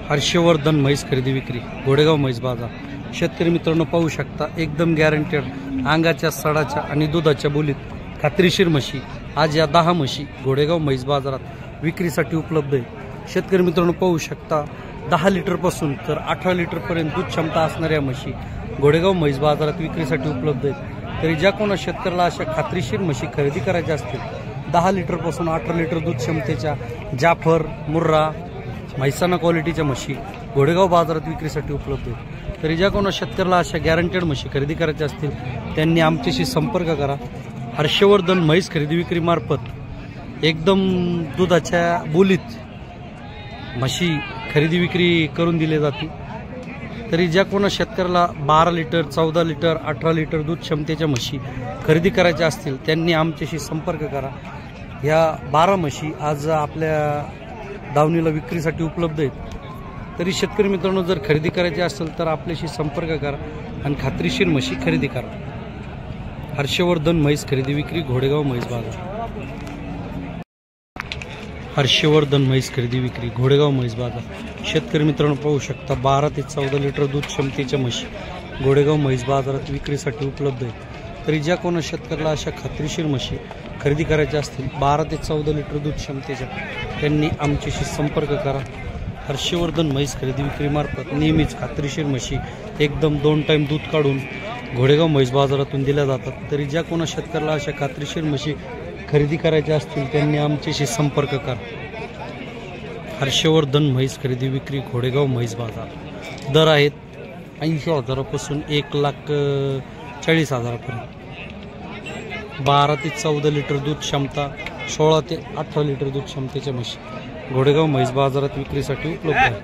हर्षवर्धन म्हैस खरेदी विक्री घोडेगाव म्हैस बाजार। शेतकरी मित्रांनो पाहू शकता एकदम गॅरंटेड अंगाच्या सडाच्या आणि दुधाच्या बोलीत खात्रीशीर म्हशी आज या 10 म्हशी घोडेगाव म्हैस बाजारात विक्रीसाठी उपलब्ध आहे। शेतकरी मित्रांनो पाहू शकता 10 लिटर पासून तर 18 लिटर पर्यंत दूध क्षमता असणाऱ्या म्हशी घोडेगाव म्हैस बाजारात विक्रीसाठी उपलब्ध आहेत। तरी ज्या कोणा शेतकऱ्याला अशा खात्रीशीर म्हशी खरेदी करायच्या असतील 10 लिटर पासून 18 लिटर दूध क्षमतेच्या जाफर मुर्रा म्हैसाना क्वालिटीच्या म्हशी घोडेगाव बाजारात विक्रीसाठी उपलब्ध आहेत। तरी ज्या कोणा शेतकऱ्याला अशा गॅरंटेड म्हशी खरेदी करायच्या असतील त्यांनी आमच्याशी संपर्क करा। हर्षवर्धन म्हैस खरेदी विक्री मार्फत एकदम दुधाच्या बोलीत म्हशी खरेदी विक्री करून दिली जाते। तरी ज्या कोणा शेतकऱ्याला 12 लिटर 14 लिटर 18 लिटर दूध क्षमतेच्या म्हशी खरेदी करायच्या असतील त्यांनी आमच्याशी संपर्क करा। या 12 म्हशी आज आपल्या दावणीला विक्रीसाठी उपलब्ध आहेत। तरी शेतकरी मित्रांनो जर खरेदी करायची असेल तर आपल्याशी संपर्क करा आणि खात्रीशीर म्हशी खरेदी करा। हर्षवर्धन म्हैस खरेदी विक्री घोडेगाव म्हैस बाजार। हर्षवर्धन म्हैस खरेदी विक्री घोडेगाव म्हैस बाजार। शेतकरी मित्रांनो पाहू शकता 12 ते 14 लिटर दूध क्षमतेच्या म्हशी घोडेगाव म्हैस बाजारात विक्रीसाठी उपलब्ध आहेत। तरी ज्या कोणा शेतकऱ्याला अशा खात्रीशीर म्हशी खरेदी करायच्या असतील 12 ते 14 लिटर दूध क्षमतेच्या त्यांनी आमच्याशी संपर्क करा। हर्षवर्धन म्हैस खरेदी विक्री मार्फत नेहमीच खात्रीशीर म्हशी एकदम 2 टाइम दूध काढून घोडेगाव म्हैस बाजारातून दिल्या जातात। तरी ज्या कोणा शेतकऱ्याला अशा खात्रीशीर म्हशी खरेदी करायच्या असतील त्यांनी आमच्याशी संपर्क करा। हर्षवर्धन म्हैस खरेदी विक्री घोडेगाव म्हैस बाजार। दर आहेत 80,000 पासून 1,40,000 पर्यंत। 12 ते 14 लिटर दूध क्षमता 16 ते 18 लिटर दूध क्षमतेच्या म्हशी घोडेगाव म्हैस बाजारात विक्रीसाठी उपलब्ध आहे।